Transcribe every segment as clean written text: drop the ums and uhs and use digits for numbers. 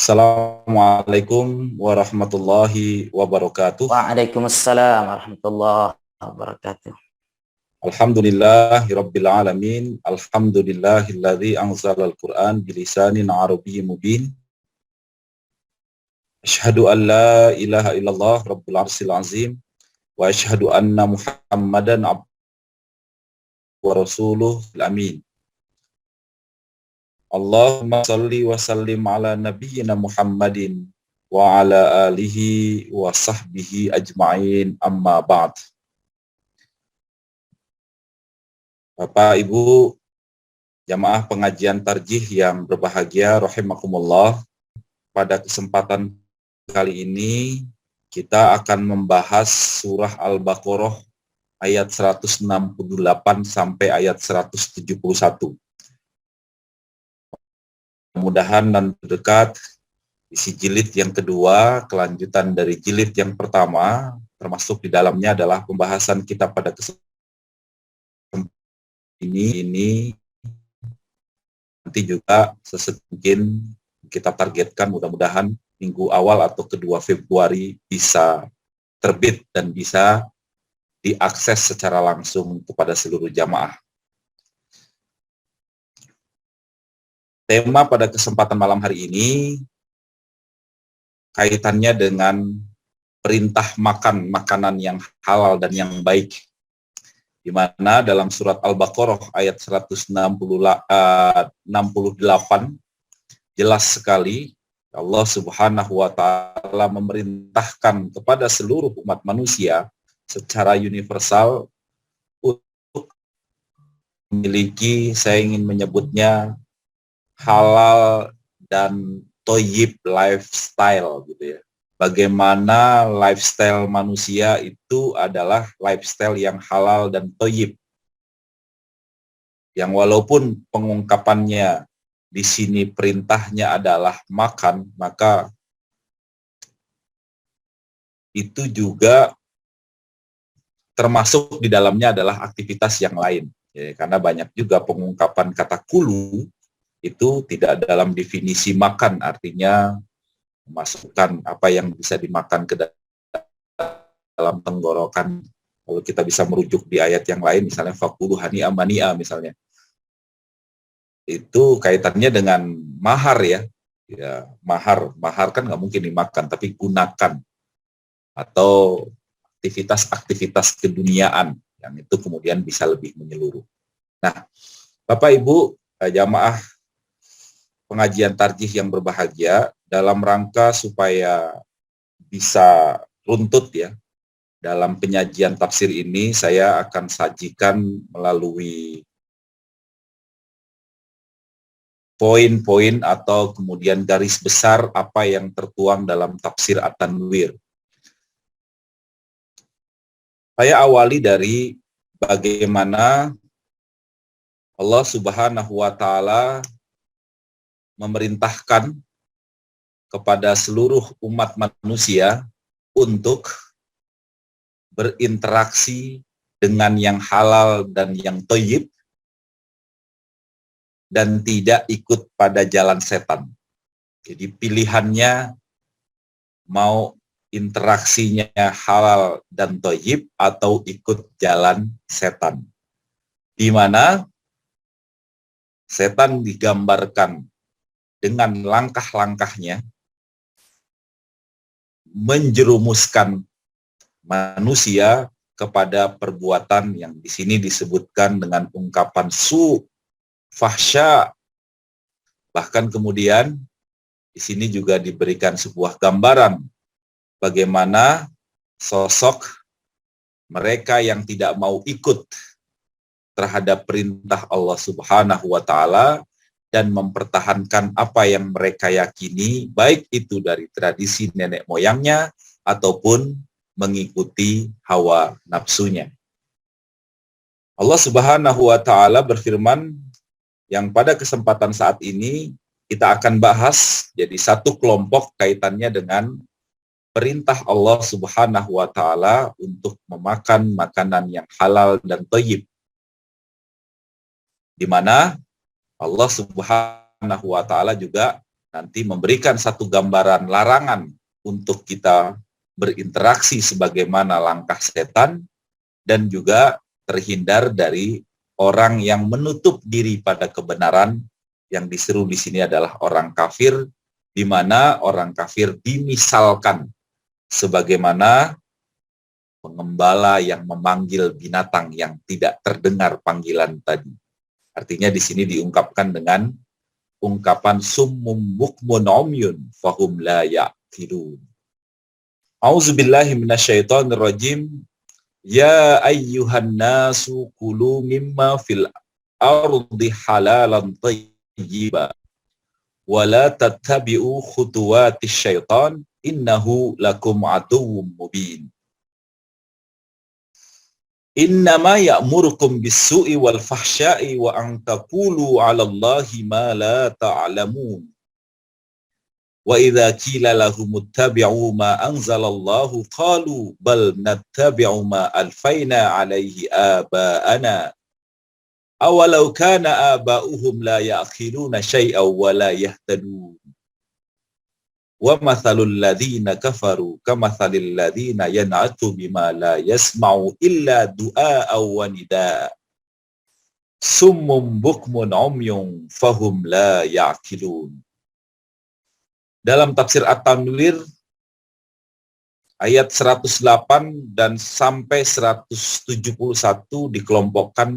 Assalamualaikum warahmatullahi wabarakatuh. Waalaikumsalam warahmatullahi wabarakatuh. Alhamdulillahirabbil alamin. Alhamdulillahilladzi anzalal Qur'an bilisanin arabiyyin mubin. Asyhadu an la ilaha illallah rabbul arsyil azim wa asyhadu anna Muhammadan abduhu wa rasuluhul amin. Allahumma shalli wa sallim ala nabiyyina Muhammadin wa ala alihi wa sahbihi ajma'in, amma ba'd. Bapak Ibu jamaah pengajian tarjih yang berbahagia rahimakumullah, pada kesempatan kali ini kita akan membahas surah Al-Baqarah ayat 168 sampai ayat 171. Mudah-mudahan nanti dekat isi jilid yang kedua, kelanjutan dari jilid yang pertama, termasuk di dalamnya adalah pembahasan kita pada kesempatan ini nanti juga mungkin kita targetkan mudah-mudahan minggu awal atau kedua Februari bisa terbit dan bisa diakses secara langsung kepada seluruh jamaah. Tema pada kesempatan malam hari ini kaitannya dengan perintah makan makanan yang halal dan yang baik, di mana dalam surat Al-Baqarah ayat 168 jelas sekali Allah Subhanahu wa taala memerintahkan kepada seluruh umat manusia secara universal untuk memiliki, saya ingin menyebutnya, halal dan thayyib lifestyle gitu ya. Bagaimana lifestyle manusia itu adalah lifestyle yang halal dan thayyib. Yang walaupun pengungkapannya di sini perintahnya adalah makan, maka itu juga termasuk di dalamnya adalah aktivitas yang lain. Ya, karena banyak juga pengungkapan kata kulu itu tidak dalam definisi makan, artinya memasukkan apa yang bisa dimakan ke dalam tenggorokan. Kalau kita bisa merujuk di ayat yang lain, misalnya fakulu hani'a mani'a misalnya, itu kaitannya dengan mahar ya. Ya, mahar kan nggak mungkin dimakan, tapi gunakan, atau aktivitas keduniaan yang itu kemudian bisa lebih menyeluruh. Nah, Bapak Ibu jamaah pengajian tarjih yang berbahagia, dalam rangka supaya bisa runtut ya dalam penyajian tafsir ini, saya akan sajikan melalui poin-poin atau kemudian garis besar apa yang tertuang dalam tafsir At-Tanwir. Saya awali dari bagaimana Allah Subhanahu wa taala memerintahkan kepada seluruh umat manusia untuk berinteraksi dengan yang halal dan yang thayyib dan tidak ikut pada jalan setan. Jadi pilihannya mau interaksinya halal dan thayyib atau ikut jalan setan, di mana setan digambarkan dengan langkah-langkahnya menjerumuskan manusia kepada perbuatan yang di sini disebutkan dengan ungkapan fahsya. Bahkan kemudian di sini juga diberikan sebuah gambaran bagaimana sosok mereka yang tidak mau ikut terhadap perintah Allah Subhanahu wa taala dan mempertahankan apa yang mereka yakini, baik itu dari tradisi nenek moyangnya ataupun mengikuti hawa nafsunya. Allah Subhanahu wa taala berfirman, yang pada kesempatan saat ini kita akan bahas jadi satu kelompok kaitannya dengan perintah Allah Subhanahu wa taala untuk memakan makanan yang halal dan thayyib, di mana Allah Subhanahu wa taala juga nanti memberikan satu gambaran larangan untuk kita berinteraksi sebagaimana langkah setan, dan juga terhindar dari orang yang menutup diri pada kebenaran. Yang diseru di sini adalah orang kafir, di mana orang kafir dimisalkan sebagaimana pengembala yang memanggil binatang yang tidak terdengar panggilan tadi. Artinya di sini diungkapkan dengan ungkapan summum bukmun umyun fahum la ya'qilun. A'udzubillahi minasyaitonir rajim. Ya ayyuhan nasu kulu mimma fil ardi halalan thayyiba wa la tattabi'u khutuwatis syaitan innahu lakum aduwwum mubin. Innama ya'murukum bis-su'i wal fahsya'i wa an taqulu 'ala Allahi ma la ta'lamun. Wa idza qila lahum ittabi'u ma anzalallahu qalu bal nattabi'u ma alfayna 'alaihi aba'ana. Awalau kana aba'uhum la ya'qiluna syai'an wa la yahtadun. Wa mathalul ladzina kafaru kamathalil ladzina yan'atu bima la yasma'u illa du'a'aw wa nidaa. Summum bukmun umyun fahum la ya'qilun. Dalam tafsir At-Tanwir ayat 108 dan sampai 171 dikelompokkan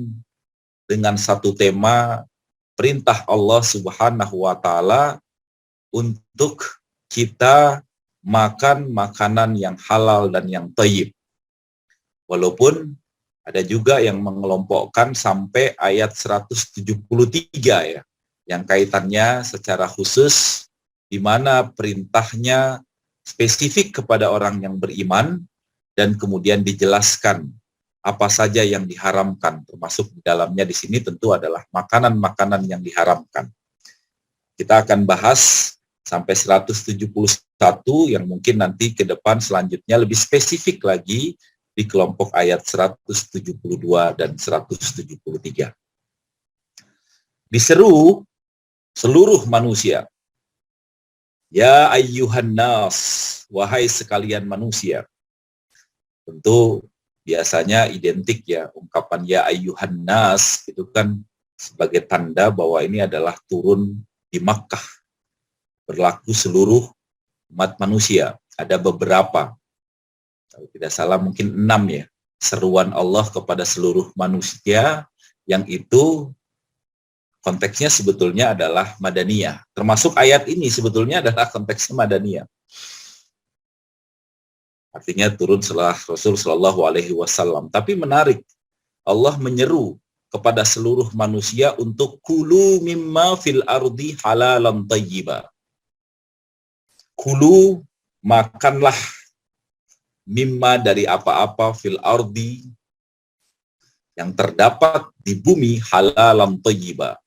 dengan satu tema perintah Allah Subhanahu wa taala untuk kita makan makanan yang halal dan yang thayyib. Walaupun ada juga yang mengelompokkan sampai ayat 173 ya, yang kaitannya secara khusus di mana perintahnya spesifik kepada orang yang beriman dan kemudian dijelaskan apa saja yang diharamkan, termasuk di dalamnya di sini tentu adalah makanan-makanan yang diharamkan. Kita akan bahas sampai 171 yang mungkin nanti ke depan selanjutnya lebih spesifik lagi di kelompok ayat 172 dan 173. Diseru seluruh manusia. Ya ayyuhan nas, wahai sekalian manusia. Tentu biasanya identik ya ungkapan ya ayyuhan nas itu kan sebagai tanda bahwa ini adalah turun di Makkah. Berlaku seluruh umat manusia. Ada beberapa, kalau tidak salah mungkin 6 ya, seruan Allah kepada seluruh manusia yang itu konteksnya sebetulnya adalah Madaniyah. Termasuk ayat ini sebetulnya adalah konteksnya Madaniyah. Artinya turun setelah Rasul Shallallahu Alaihi Wasallam. Tapi menarik, Allah menyeru kepada seluruh manusia untuk kulu mimma fil ardi halalan thayyiba. Kulu, makanlah, mimma dari apa-apa fil ardi yang terdapat di bumi halalan thayyiba.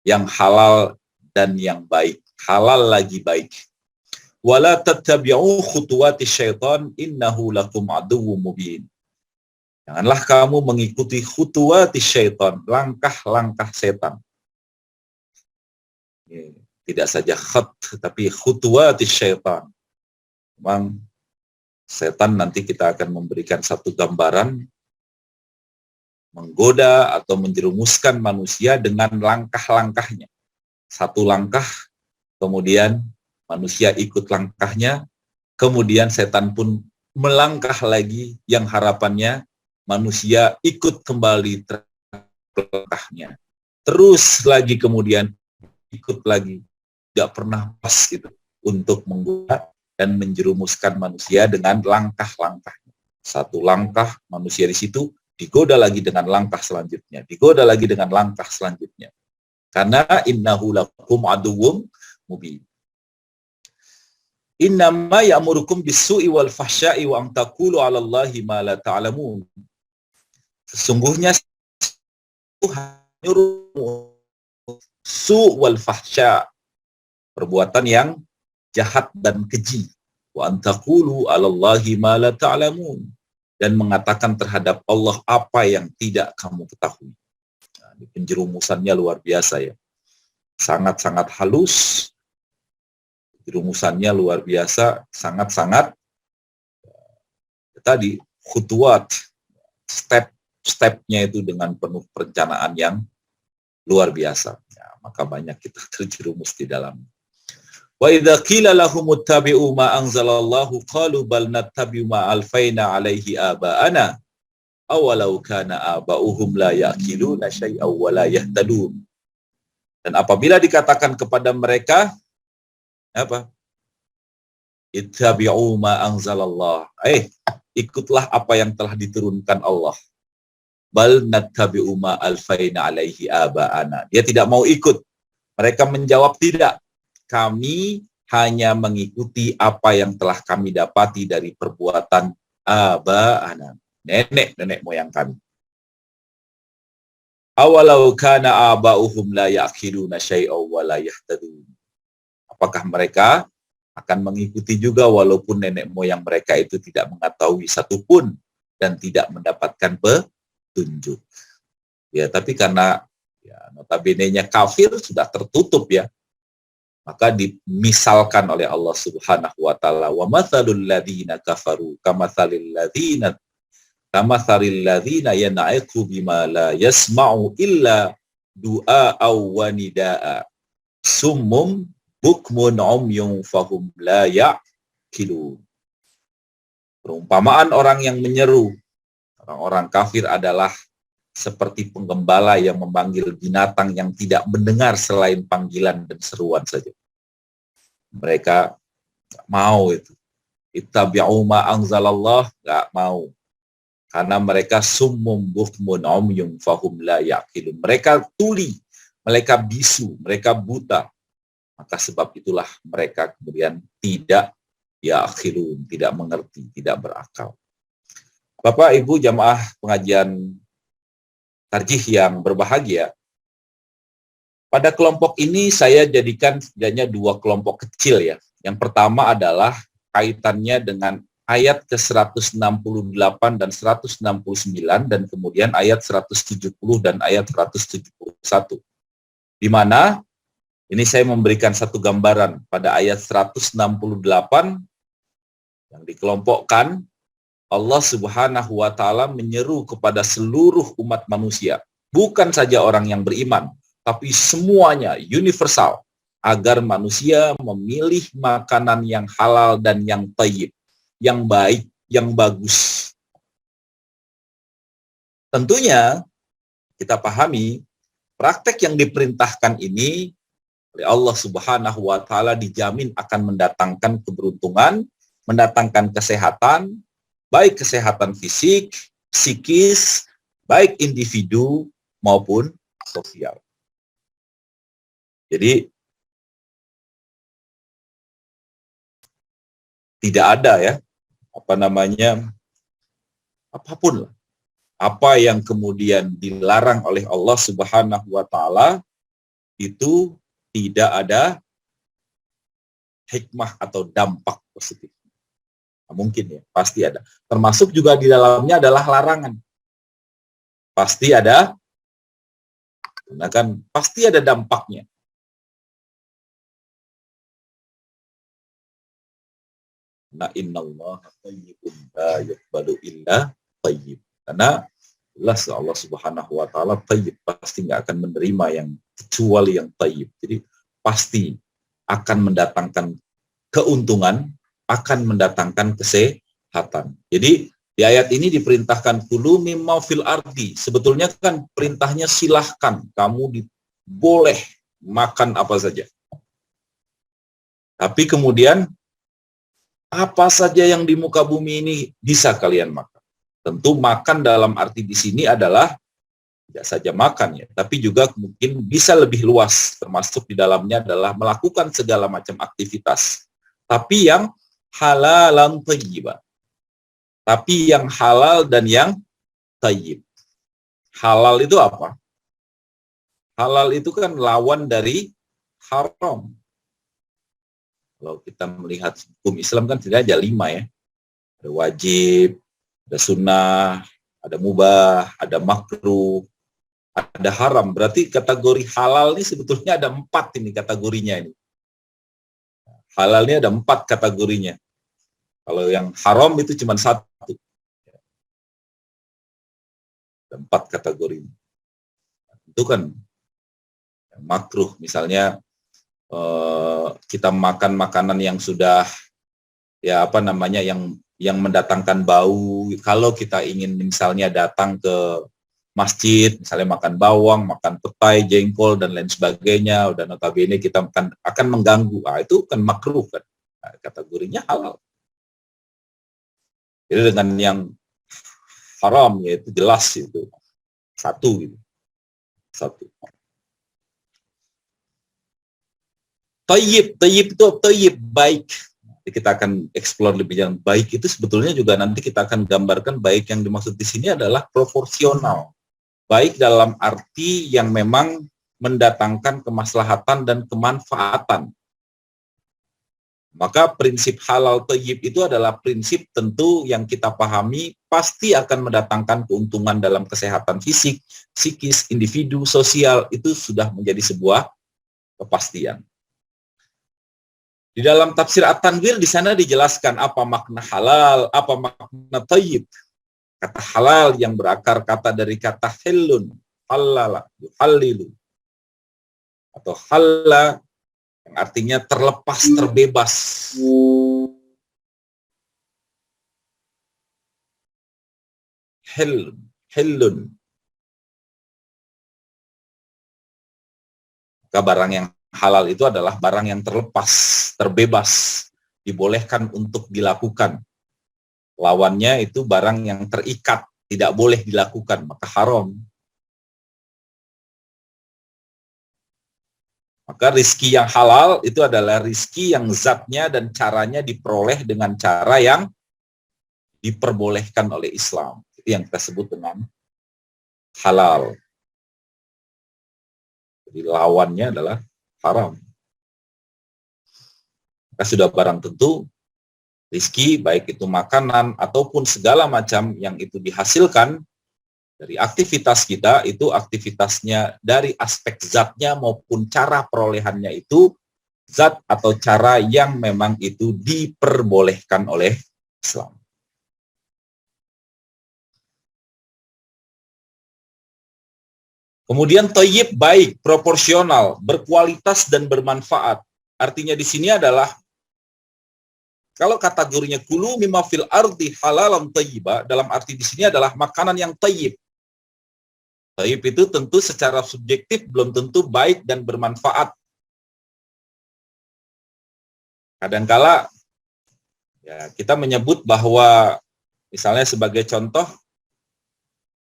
Yang halal dan yang baik. Halal lagi baik. Wala tattabi'u khutuwati syaitan innahu lakum aduwwum mubin. Janganlah kamu mengikuti khutuwati syaitan, langkah-langkah setan. Tidak saja khat, tapi khutuwati syaitan. Memang setan nanti kita akan memberikan satu gambaran menggoda atau menjerumuskan manusia dengan langkah-langkahnya. Satu langkah, kemudian manusia ikut langkahnya, kemudian setan pun melangkah lagi yang harapannya manusia ikut kembali langkahnya. Terus lagi kemudian ikut lagi. Tidak pernah pas gitu untuk menggoda dan menjerumuskan manusia dengan langkah-langkahnya. Satu langkah manusia di situ digoda lagi dengan langkah selanjutnya, digoda lagi dengan langkah selanjutnya. Karena innahu lakum aduwwum mubin. Innama ya'murukum bis-su'i wal fahsya'i wa an taqulu 'ala Allahi ma la ta'lamun. Sesungguhnya su' wal fahsya', perbuatan yang jahat dan keji. Wa an taqulu 'ala Allahi ma la ta'lamun. Dan mengatakan terhadap Allah apa yang tidak kamu ketahui. Nah, penjerumusannya luar biasa ya. sangat-sangat halus, rumusannya luar biasa, sangat-sangat tadi khutuwat, step-stepnya itu dengan penuh perencanaan yang luar biasa. Ya, maka banyak kita terjerumus di dalam. Wa idza qila lahum ittabi'u ma anzalallahu qalu bal nattabi'u ma alfaina 'alaihi aba'ana awalau kana aba'uhum la ya'qiluna syai'aw wa la yahtadun. Dan apabila dikatakan kepada mereka apa? Ittabi'u ma anzalallah. Ikutlah apa yang telah diturunkan Allah. Bal nattabi'u ma alfaina 'alaihi aba'ana. Dia tidak mau ikut. Mereka menjawab tidak. Kami hanya mengikuti apa yang telah kami dapati dari perbuatan aba'ana, nenek moyang kami. Awalau kana aba'uhum la ya'qiluna syai'aw wa la yahtadun. Apakah mereka akan mengikuti juga walaupun nenek moyang mereka itu tidak mengetahui satupun dan tidak mendapatkan petunjuk. Ya, tapi karena ya, notabene-nya kafir sudah tertutup ya. Maka dimisalkan oleh Allah Subhanahu wa taala, wa matsalul ladzina kafaru kamatsalil ladzina yan'iqu bima la yasma'u illa du'a wa nidaa summum bukmun umyun fahum la ya'qilun. Perumpamaan orang yang menyeru orang-orang kafir adalah seperti penggembala yang memanggil binatang yang tidak mendengar selain panggilan dan seruan saja. Mereka nggak mau itu. Ittabi'u ma anzalallah, nggak mau. Karena mereka summum bukmun umyun fahum la ya'qilun. Mereka tuli, mereka bisu, mereka buta. Maka sebab itulah mereka kemudian tidak ya'qilun, tidak mengerti, tidak berakal. Bapak, Ibu, jamaah pengajian Tarjih yang berbahagia, pada kelompok ini saya jadikan setidaknya dua kelompok kecil ya. Yang pertama adalah kaitannya dengan ayat ke-168 dan 169 dan kemudian ayat 170 dan ayat 171. Di mana ini saya memberikan satu gambaran pada ayat 168 yang dikelompokkan. Allah Subhanahu wa taala menyeru kepada seluruh umat manusia, bukan saja orang yang beriman, tapi semuanya universal, agar manusia memilih makanan yang halal dan yang thayyib, yang baik, yang bagus. Tentunya kita pahami praktek yang diperintahkan ini oleh Allah Subhanahu wa taala dijamin akan mendatangkan keberuntungan, mendatangkan kesehatan, baik kesehatan fisik, psikis, baik individu maupun sosial. Jadi tidak ada ya, apapun lah. Apa yang kemudian dilarang oleh Allah Subhanahu wa taala itu tidak ada hikmah atau dampak positif. Mungkin ya, pasti ada. Termasuk juga di dalamnya adalah larangan. Pasti ada, karena kan pasti ada dampaknya. Nah, innallaha thayyibun la yaqbalu illa thayyib. Karena jelas Allah Subhanahu wa taala thayyib, pasti nggak akan menerima yang kecuali yang thayyib. Jadi pasti akan mendatangkan keuntungan, akan mendatangkan kesehatan. Jadi di ayat ini diperintahkan kulu mimma fil ardi. Sebetulnya kan perintahnya silahkan, kamu boleh makan apa saja. Tapi kemudian apa saja yang di muka bumi ini bisa kalian makan. Tentu makan dalam arti di sini adalah tidak saja makan ya, tapi juga mungkin bisa lebih luas, termasuk di dalamnya adalah melakukan segala macam aktivitas. Tapi yang halalan thayyiban. Tapi yang halal dan yang thayyib. Halal itu apa? Halal itu kan lawan dari haram. Kalau kita melihat hukum Islam kan tidak ada 5 ya. Ada wajib, ada sunnah, ada mubah, ada makruh. ada haram. Berarti kategori halal ini sebetulnya ada 4 ini kategorinya ini. Halal ini ada 4 kategorinya. Kalau yang haram itu cuma 1. Ada 4 kategori. Itu kan makruh, misalnya kita makan makanan yang sudah yang mendatangkan bau. Kalau kita ingin misalnya datang ke masjid, misalnya makan bawang, makan petai, jengkol dan lain sebagainya, udah notabene kita akan mengganggu. Itu kan makruh kan. Kategorinya halal. Jadi dengan yang haram yaitu jelas itu 1 gitu. 1. Thayyib itu thayyib, baik. Kita akan explore lebih jauh. Baik itu sebetulnya juga nanti kita akan gambarkan baik yang dimaksud di sini adalah proporsional. Baik dalam arti yang memang mendatangkan kemaslahatan dan kemanfaatan. Maka prinsip halal thayyib itu adalah prinsip tentu yang kita pahami pasti akan mendatangkan keuntungan dalam kesehatan fisik, psikis, individu, sosial, itu sudah menjadi sebuah kepastian. Di dalam tafsir At-Tanwir di sana dijelaskan apa makna halal, apa makna thayyib. Kata halal yang berakar kata dari kata hillun, halala, yuhallilu. Atau halla yang artinya terlepas, terbebas. Hillun. Maka barang yang halal itu adalah barang yang terlepas, terbebas, dibolehkan untuk dilakukan. Lawannya itu barang yang terikat, tidak boleh dilakukan, maka haram. Maka rizki yang halal itu adalah rizki yang zatnya dan caranya diperoleh dengan cara yang diperbolehkan oleh Islam. Itu yang kita sebut dengan halal. Jadi lawannya adalah haram. Maka sudah barang tentu rizki, baik itu makanan ataupun segala macam yang itu dihasilkan dari aktivitas kita, itu aktivitasnya dari aspek zatnya maupun cara perolehannya itu zat atau cara yang memang itu diperbolehkan oleh Islam. Kemudian thayyib, baik, proporsional, berkualitas dan bermanfaat. Artinya di sini adalah kalau kategorinya kulu mimma fil ardi halalan thayyiba, dalam arti di sini adalah makanan yang thayyib. Thayyib itu tentu secara subjektif belum tentu baik dan bermanfaat. Kadangkala ya, kita menyebut bahwa misalnya sebagai contoh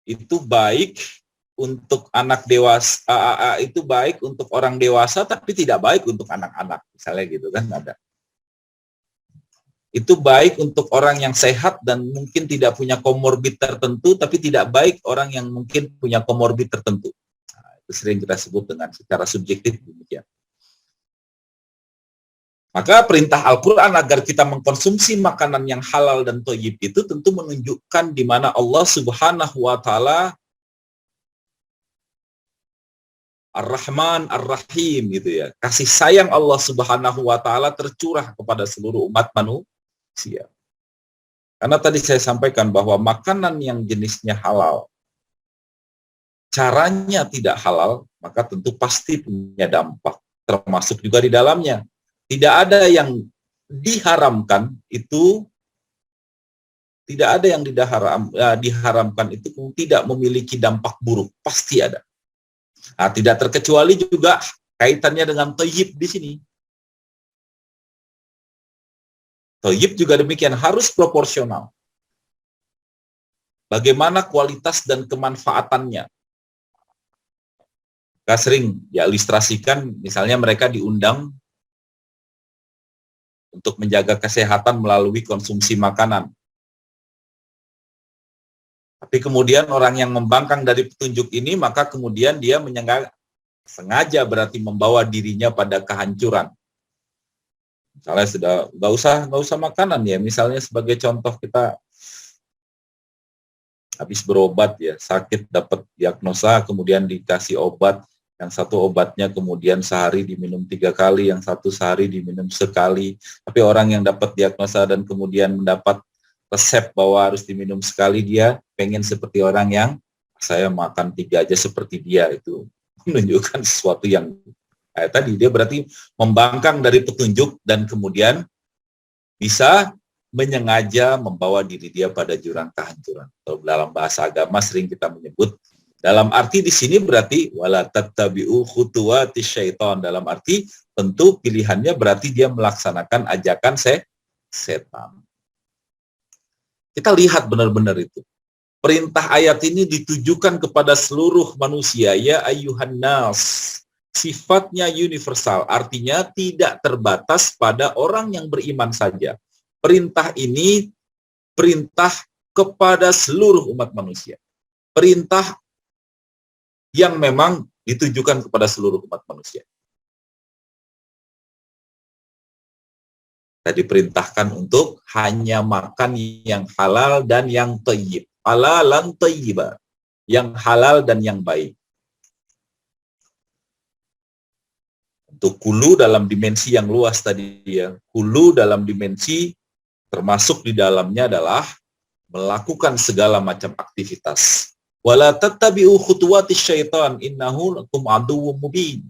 itu baik untuk anak dewasa, itu baik untuk orang dewasa tapi tidak baik untuk anak-anak, misalnya gitu kan ada. Itu baik untuk orang yang sehat dan mungkin tidak punya komorbid tertentu, tapi tidak baik orang yang mungkin punya komorbid tertentu. Nah, itu sering kita sebut dengan secara subjektif demikian. Maka perintah Al-Quran agar kita mengkonsumsi makanan yang halal dan thayyib itu tentu menunjukkan di mana Allah Subhanahu wa Ta'ala Ar-Rahman, Ar-Rahim gitu ya. Kasih sayang Allah Subhanahu wa Ta'ala tercurah kepada seluruh umat manusia. Karena tadi saya sampaikan bahwa makanan yang jenisnya halal, caranya tidak halal, maka tentu pasti punya dampak. Termasuk juga di dalamnya. Tidak ada yang diharamkan itu, tidak ada yang diharamkan itu tidak memiliki dampak buruk. Pasti ada. Nah, tidak terkecuali juga kaitannya dengan thayyib di sini. Thayyib juga demikian, harus proporsional. Bagaimana kualitas dan kemanfaatannya. Kita sering diilustrasikan, misalnya mereka diundang untuk menjaga kesehatan melalui konsumsi makanan. Tapi kemudian orang yang membangkang dari petunjuk ini, maka kemudian dia sengaja berarti membawa dirinya pada kehancuran. Misalnya sudah nggak usah makanan ya. Misalnya sebagai contoh kita habis berobat ya, sakit dapat diagnosa, kemudian dikasih obat, yang satu obatnya kemudian sehari diminum 3 kali, yang satu sehari diminum sekali. Tapi orang yang dapat diagnosa dan kemudian mendapat resep bahwa harus diminum sekali, dia pengen seperti orang yang saya makan 3 aja seperti dia. Itu menunjukkan sesuatu yang tadi dia berarti membangkang dari petunjuk dan kemudian bisa menyengaja membawa diri dia pada jurang kehancuran. Kalau dalam bahasa agama sering kita menyebut, dalam arti di sini berarti wala tattabi'u khutuwati syaitan, dalam arti tentu pilihannya berarti dia melaksanakan ajakan setan. Kita lihat benar-benar itu. Perintah ayat ini ditujukan kepada seluruh manusia, ya ayyuhan nas. Sifatnya universal, artinya tidak terbatas pada orang yang beriman saja. Perintah ini perintah kepada seluruh umat manusia. Perintah yang memang ditujukan kepada seluruh umat manusia. Kita diperintahkan untuk hanya makan yang halal dan yang thayyib. Halalan thayyiba. Yang halal dan yang baik. Untuk kulu dalam dimensi yang luas tadi ya. Kulu dalam dimensi termasuk di dalamnya adalah melakukan segala macam aktivitas. Wala tattabi'u khutuwati syaitan innahu lakum aduwwum mubin.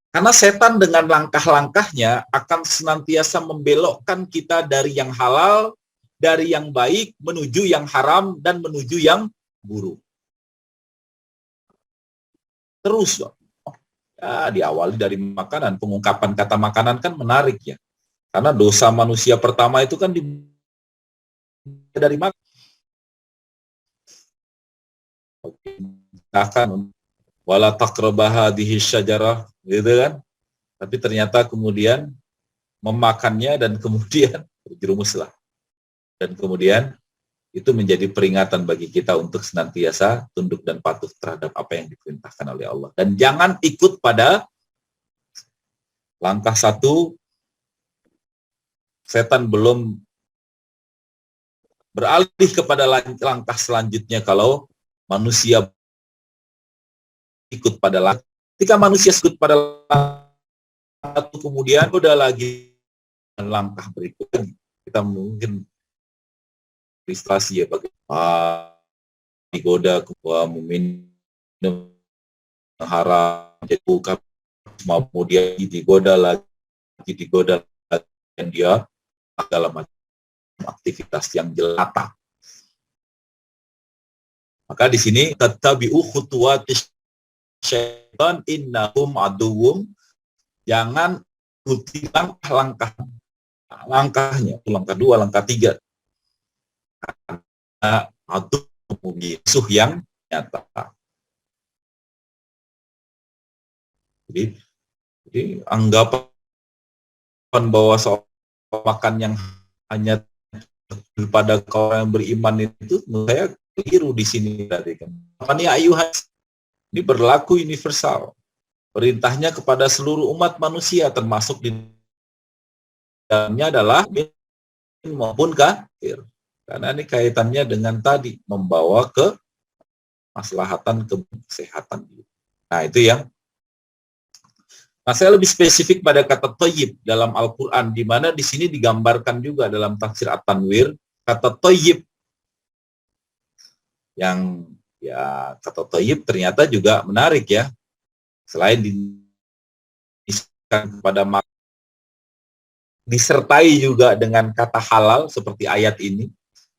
Karena setan dengan langkah-langkahnya akan senantiasa membelokkan kita dari yang halal, dari yang baik menuju yang haram dan menuju yang buruk. Terus loh. Ya, diawali dari makanan. Pengungkapan kata makanan kan menarik ya. Karena dosa manusia pertama itu kan dari makan. Akan wala taqrabaha hadhihi syajarah, gitu kan? Tapi ternyata kemudian memakannya dan kemudian terjerumuslah. Dan kemudian itu menjadi peringatan bagi kita untuk senantiasa tunduk dan patuh terhadap apa yang diperintahkan oleh Allah. Dan jangan ikut pada langkah satu, setan belum beralih kepada langkah selanjutnya kalau manusia ikut pada langkah. Ketika manusia ikut pada langkah kemudian udah lagi langkah berikutnya. Kita mungkin ilustrasi ya bagaimana digoda meminum haram, jadi bukan kemudian digoda lagi dan dia dalam aktivitas yang jelata. Maka di sini tattabi'u khutuwatis syaitan innahum aduwwum, jangan ikuti langkahnya, langkah 2, langkah 3. Karena aduh musuh yang nyata. Jadi anggapan bahwa soal makan yang hanya pada orang yang beriman itu menurut saya keliru di sini tadi kan. Makanya ayuhan ini berlaku universal. Perintahnya kepada seluruh umat manusia termasuk di dalamnya adalah maupun kafir. Karena ini kaitannya dengan tadi membawa ke maslahatan kesehatan. Nah, itu yang. Nah, saya lebih spesifik pada kata thayyib dalam Al-Qur'an, di mana di sini digambarkan juga dalam tafsir At-Tanwir kata thayyib. Yang ya kata thayyib ternyata juga menarik ya. Selain kepada disertai juga dengan kata halal seperti ayat ini,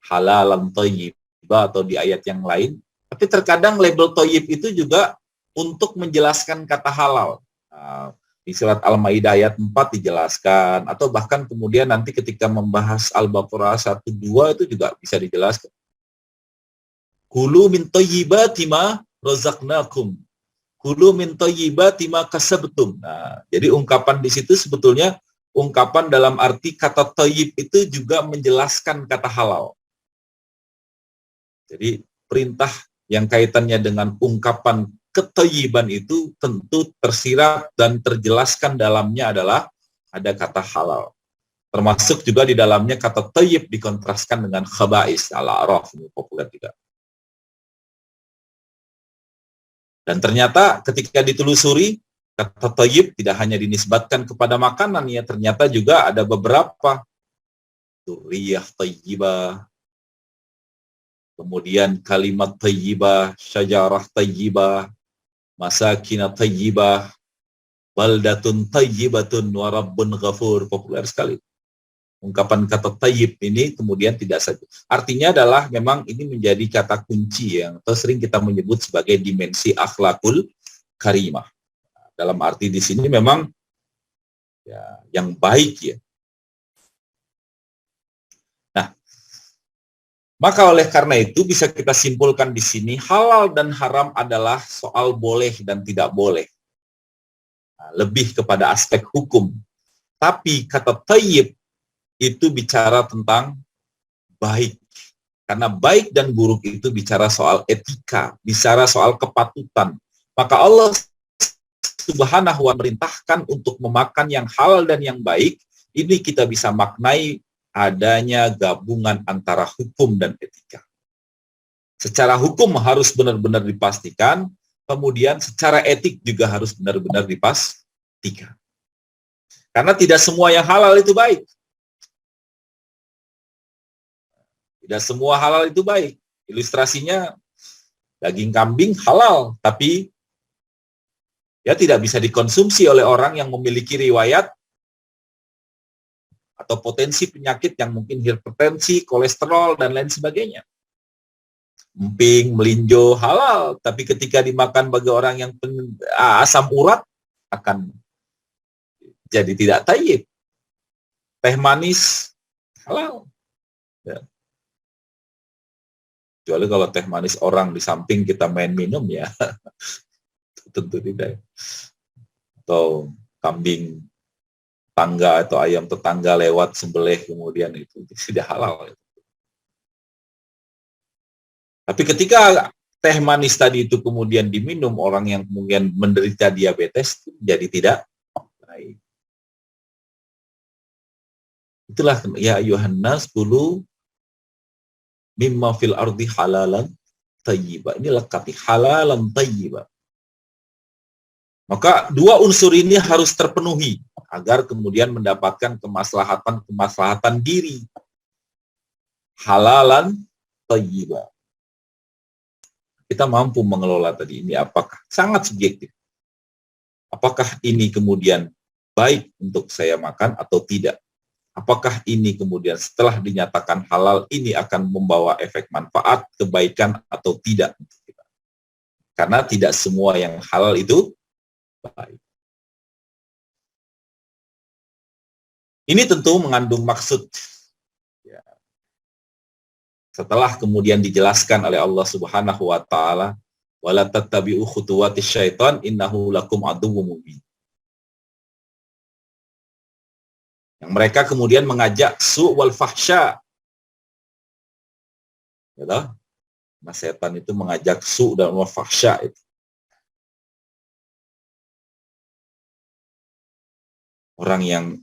halalan thayyibah, atau di ayat yang lain. Tapi terkadang label thayyib itu juga untuk menjelaskan kata halal. Nah, di surat Al-Maidah ayat 4 dijelaskan, atau bahkan kemudian nanti ketika membahas Al-Baqarah 1-2 itu juga bisa dijelaskan. Kulu min thayyibati ma razaqnakum. Kulu min thayyibati ma kasabtum. Nah, jadi ungkapan di situ sebetulnya ungkapan dalam arti kata thayyib itu juga menjelaskan kata halal. Jadi perintah yang kaitannya dengan ungkapan ketayyiban itu tentu tersirat dan terjelaskan dalamnya adalah ada kata halal. Termasuk juga di dalamnya kata thayyib dikontraskan dengan khaba'is, Al-A'raf, ini populer juga. Dan ternyata ketika ditelusuri, kata thayyib tidak hanya dinisbatkan kepada makanan, ya ternyata juga ada beberapa dzurriyyah thayyibah, kemudian kalimat thayyibah, syajarah thayyibah, masakin thayyibah, baldatun thayyibatun wa rabbun ghafur, populer sekali. Ungkapan kata thayyib ini kemudian tidak saja. Artinya adalah memang ini menjadi kata kunci yang sering kita menyebut sebagai dimensi akhlakul karimah. Dalam arti di sini memang ya, yang baik ya. Nah, maka oleh karena itu bisa kita simpulkan di sini halal dan haram adalah soal boleh dan tidak boleh. Nah, lebih kepada aspek hukum. Tapi kata thayyib itu bicara tentang baik. Karena baik dan buruk itu bicara soal etika, bicara soal kepatutan. Maka Allah Subhanahu wa merintahkan untuk memakan yang halal dan yang baik. Ini kita bisa maknai adanya gabungan antara hukum dan etika. Secara hukum harus benar-benar dipastikan, kemudian secara etik juga harus benar-benar dipastikan. Karena tidak semua yang halal itu baik. Tidak semua halal itu baik. Ilustrasinya, daging kambing halal, tapi ya tidak bisa dikonsumsi oleh orang yang memiliki riwayat atau potensi penyakit yang mungkin hipertensi, kolesterol, dan lain sebagainya. Emping, melinjo halal, tapi ketika dimakan bagi orang yang asam urat akan jadi tidak thayyib. Teh manis halal. Ya. Kecuali kalau teh manis orang di samping kita main minum ya, tentu tidak. Atau kambing tangga atau ayam tetangga lewat sembelih kemudian itu tidak halal. Tapi ketika teh manis tadi itu kemudian diminum orang yang kemudian menderita diabetes, jadi tidak baik. Itulah ya ayuhan nas kulu mimma fil ardi halalan thayyiba. Ini lengkapi halalan thayyiba. Maka dua unsur ini harus terpenuhi agar kemudian mendapatkan kemaslahatan diri. Halalan thayyiba. Kita mampu mengelola tadi ini apakah sangat subjektif. Apakah ini kemudian baik untuk saya makan atau tidak? Apakah ini kemudian setelah dinyatakan halal ini akan membawa efek manfaat, kebaikan atau tidak? Karena tidak semua yang halal itu baik. Ini tentu mengandung maksud. Ya. Setelah kemudian dijelaskan oleh Allah Subhanahu wa taala, wala tattabi'u khutuwatis syaitan innahu lakum aduwwum mubin. Yang mereka kemudian mengajak su' wal fahsya. Ya, nah, setan itu mengajak su' dan wal fahsya itu. Orang yang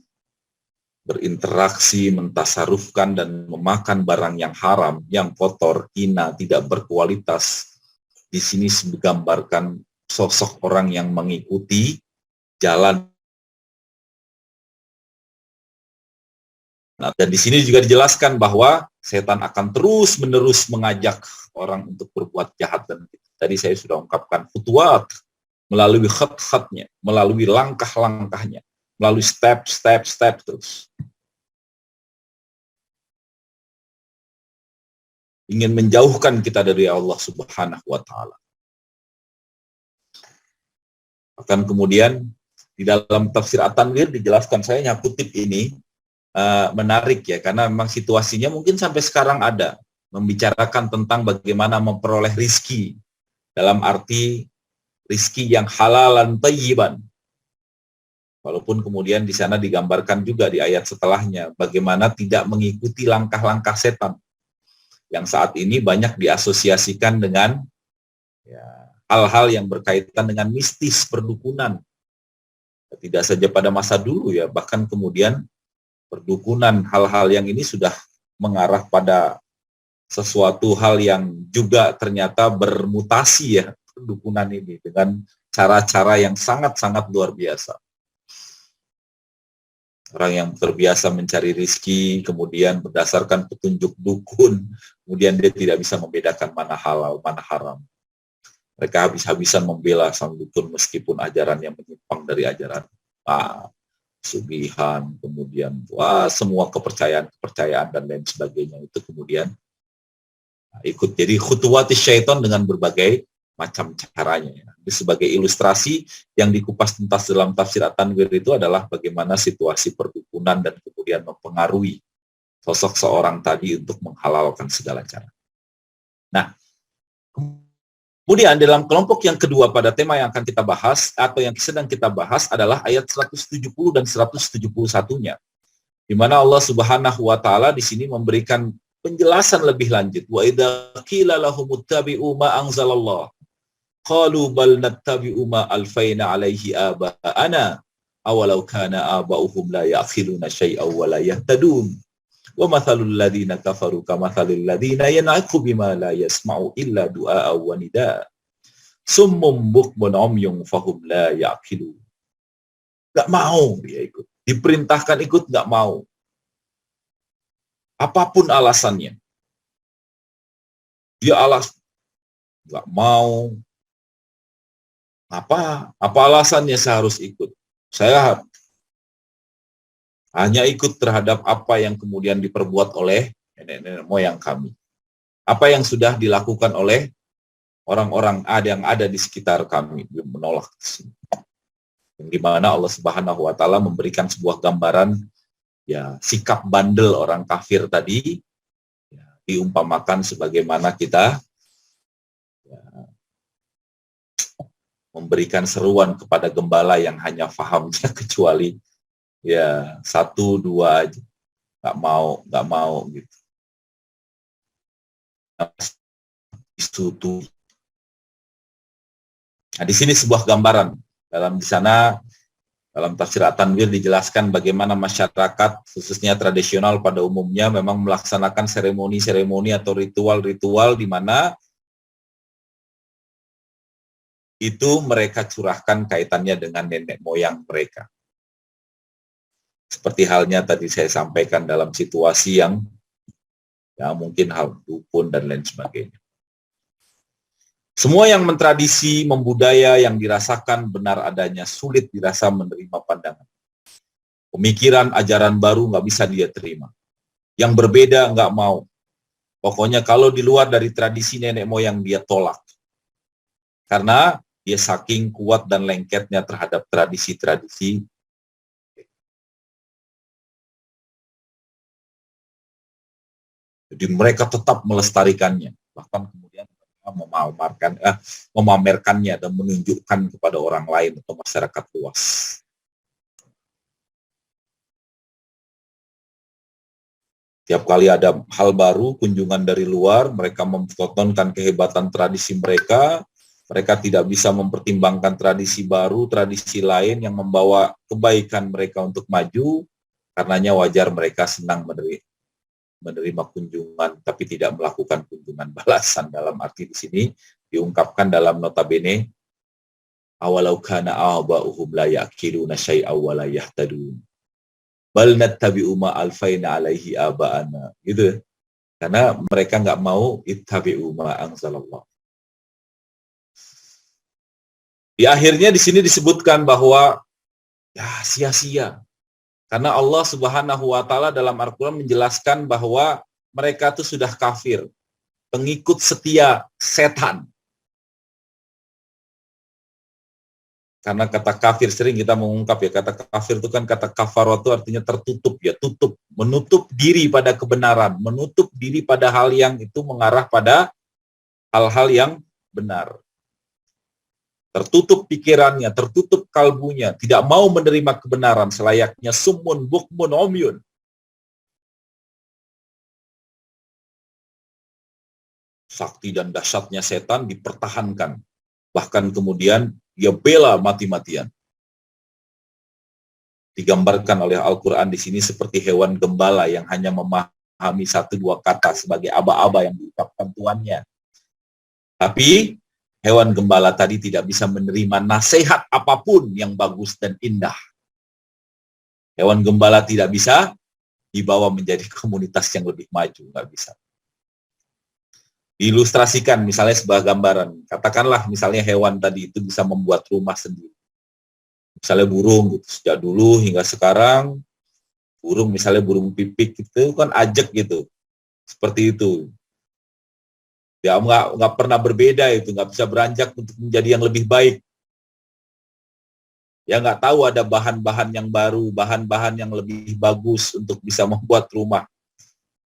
berinteraksi, mentasarufkan dan memakan barang yang haram, yang kotor, hina, tidak berkualitas. Di sini digambarkan sosok orang yang mengikuti jalan. Nah, dan di sini juga dijelaskan bahwa setan akan terus-menerus mengajak orang untuk berbuat jahat. Dan tadi saya sudah ungkapkan futuat, melalui khat-khatnya, melalui langkah-langkahnya, melalui step terus. Ingin menjauhkan kita dari Allah Subhanahu wa taala. Bahkan kemudian di dalam tafsir At-Tanwir dijelaskan, saya hanya kutip ini, menarik ya, karena memang situasinya mungkin sampai sekarang ada, membicarakan tentang bagaimana memperoleh rizki, dalam arti rizki yang halalan thayyiban. Walaupun kemudian di sana digambarkan juga di ayat setelahnya, bagaimana tidak mengikuti langkah-langkah setan, yang saat ini banyak diasosiasikan dengan ya, hal-hal yang berkaitan dengan mistis, perdukunan. Tidak saja pada masa dulu ya, bahkan kemudian perdukunan, hal-hal yang ini sudah mengarah pada sesuatu hal yang juga ternyata bermutasi ya, perdukunan ini dengan cara-cara yang sangat-sangat luar biasa. Orang yang terbiasa mencari rizki, kemudian berdasarkan petunjuk dukun, kemudian dia tidak bisa membedakan mana halal, mana haram. Mereka habis-habisan membela sang dukun meskipun ajaran yang menyimpang dari ajaran sugihan, kemudian semua kepercayaan dan lain sebagainya itu kemudian ikut jadi khutuwati syaitan dengan berbagai macam caranya. Sebagai ilustrasi yang dikupas tuntas dalam tafsir At-Tanwir itu adalah bagaimana situasi perdukunan dan kemudian mempengaruhi sosok seorang tadi untuk menghalalkan segala cara. Nah, kemudian dalam kelompok yang kedua pada tema yang akan kita bahas atau yang sedang kita bahas adalah ayat 170 dan 171-nya. Di mana Allah Subhanahu wa taala di sini memberikan penjelasan lebih lanjut. Wa idza qila lahum ittabi'u ma anzalallah qalu bal nattabi'u ma alfaina alaihi aba'ana awalau kana aba'uhum la ya'khiluna syai'aw wa la yahtadun wa mathalul ladzina kafaru kamathalil ladzina yan'aqu bima la yasma'u illa du'a wa nida summum bukmun umyun fahum la ya'qilun. Enggak mau dia ikut. Diperintahkan ikut enggak mau. Apapun alasannya. Dia enggak mau. Apa alasannya saya harus ikut? Saya hanya ikut terhadap apa yang kemudian diperbuat oleh nenek-nenek moyang kami. Apa yang sudah dilakukan oleh orang-orang yang ada di sekitar kami, menolak yang di mana Allah Subhanahu wa taala memberikan sebuah gambaran ya sikap bandel orang kafir tadi ya, diumpamakan sebagaimana kita ya, memberikan seruan kepada gembala yang hanya fahamnya kecuali ya 1, 2 aja, nggak mau gitu. Nah, di sini sebuah gambaran di sana dalam tafsir At-Tanwir dijelaskan bagaimana masyarakat khususnya tradisional pada umumnya memang melaksanakan seremoni-seremoni atau ritual-ritual di mana itu mereka curahkan kaitannya dengan nenek moyang mereka. Seperti halnya tadi saya sampaikan dalam situasi yang ya mungkin hal dukun dan lain sebagainya. Semua yang mentradisi, membudaya, yang dirasakan benar adanya, sulit dirasa menerima pandangan. Pemikiran, ajaran baru nggak bisa dia terima. Yang berbeda nggak mau. Pokoknya kalau di luar dari tradisi nenek moyang dia tolak. Karena dia saking kuat dan lengketnya terhadap tradisi-tradisi. Jadi mereka tetap melestarikannya. Bahkan kemudian memamerkannya dan menunjukkan kepada orang lain atau masyarakat luas. Tiap kali ada hal baru, kunjungan dari luar, mereka mempertontonkan kehebatan tradisi mereka. Mereka tidak bisa mempertimbangkan tradisi baru, tradisi lain yang membawa kebaikan mereka untuk maju. Karenanya wajar mereka senang menerima kunjungan, tapi tidak melakukan kunjungan balasan. Dalam arti di sini diungkapkan dalam notabene, awalau kana aba'uhum la ya'qiluna syai'aw wa la yahtadun. Bal nattabi'u ma alfaina alaihi aba'ana. Gitu. Karena mereka nggak mau ittabi'u ma anzalallah. Di akhirnya di sini disebutkan bahwa ya sia-sia. Karena Allah Subhanahu wa taala dalam Al-Qur'an menjelaskan bahwa mereka itu sudah kafir, pengikut setia setan. Karena kata kafir sering kita mengungkap ya, kata kafir itu kan kata kafaratu artinya tertutup ya, tutup, menutup diri pada kebenaran, menutup diri pada hal yang itu mengarah pada hal-hal yang benar. Tertutup pikirannya, tertutup kalbunya, tidak mau menerima kebenaran selayaknya summun bukmun umyun. Sakti dan dahsyatnya setan dipertahankan. Bahkan kemudian dia bela mati-matian. digambarkan oleh Al-Quran di sini seperti hewan gembala yang hanya memahami 1-2 kata sebagai aba-aba yang diucapkan tuannya. Tapi hewan gembala tadi tidak bisa menerima nasihat apapun yang bagus dan indah. Hewan gembala tidak bisa dibawa menjadi komunitas yang lebih maju, nggak bisa. Diilustrasikan misalnya sebuah gambaran. Katakanlah misalnya hewan tadi itu bisa membuat rumah sendiri. Misalnya burung gitu, sejak dulu hingga sekarang burung misalnya burung pipik itu kan ajak gitu. Seperti itu. Ya nggak pernah berbeda itu, nggak bisa beranjak untuk menjadi yang lebih baik. Ya nggak tahu ada bahan-bahan yang baru, bahan-bahan yang lebih bagus untuk bisa membuat rumah.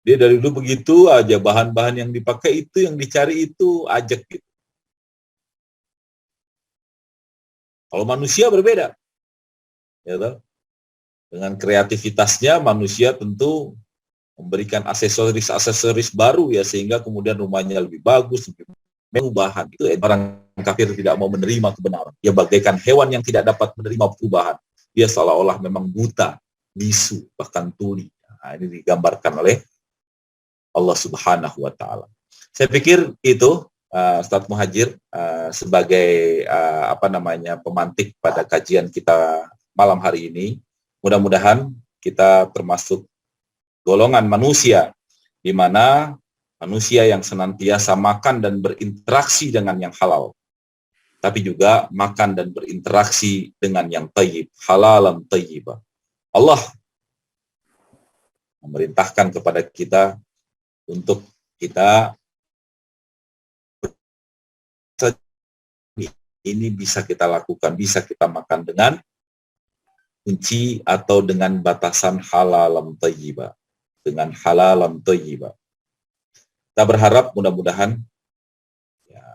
Dia dari dulu begitu aja, bahan-bahan yang dipakai itu, yang dicari itu, ajak gitu. Kalau manusia berbeda. Ya toh? Dengan kreativitasnya manusia tentu memberikan aksesoris-aksesoris baru ya, sehingga kemudian rumahnya lebih bagus, lebih perubahan. Itu orang kafir tidak mau menerima kebenaran. Dia bagaikan hewan yang tidak dapat menerima perubahan. Dia seolah-olah memang buta, bisu, bahkan tuli. Nah, ini digambarkan oleh Allah Subhanahu wa taala. Saya pikir itu Ustadz Muhajir sebagai pemantik pada kajian kita malam hari ini. Mudah-mudahan kita termasuk golongan manusia di mana manusia yang senantiasa makan dan berinteraksi dengan yang halal, tapi juga makan dan berinteraksi dengan yang thayyib, halalan thayyiba. Allah memerintahkan kepada kita untuk kita ini bisa kita lakukan, bisa kita makan dengan kunci atau dengan batasan halalan thayyiba, dengan halalan thayyiba. Kita berharap mudah-mudahan ya,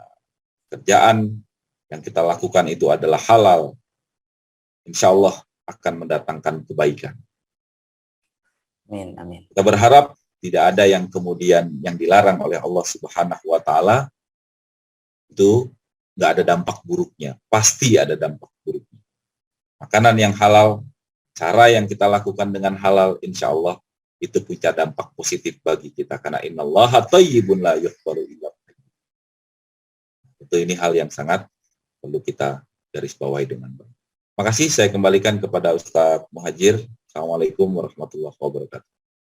kerjaan yang kita lakukan itu adalah halal. Insya Allah akan mendatangkan kebaikan. Amin, amin. Kita berharap tidak ada yang kemudian yang dilarang oleh Allah Subhanahu wa taala itu nggak ada dampak buruknya. Pasti ada dampak buruknya. Makanan yang halal, cara yang kita lakukan dengan halal, insya Allah itu punya dampak positif bagi kita. Karena innallaha thayyibun la yuqbalu illa thayyib. Itu ini hal yang sangat perlu kita garis bawahi dengan baik. Terima kasih, saya kembalikan kepada Ustadz Muhajir. Assalamualaikum warahmatullahi wabarakatuh.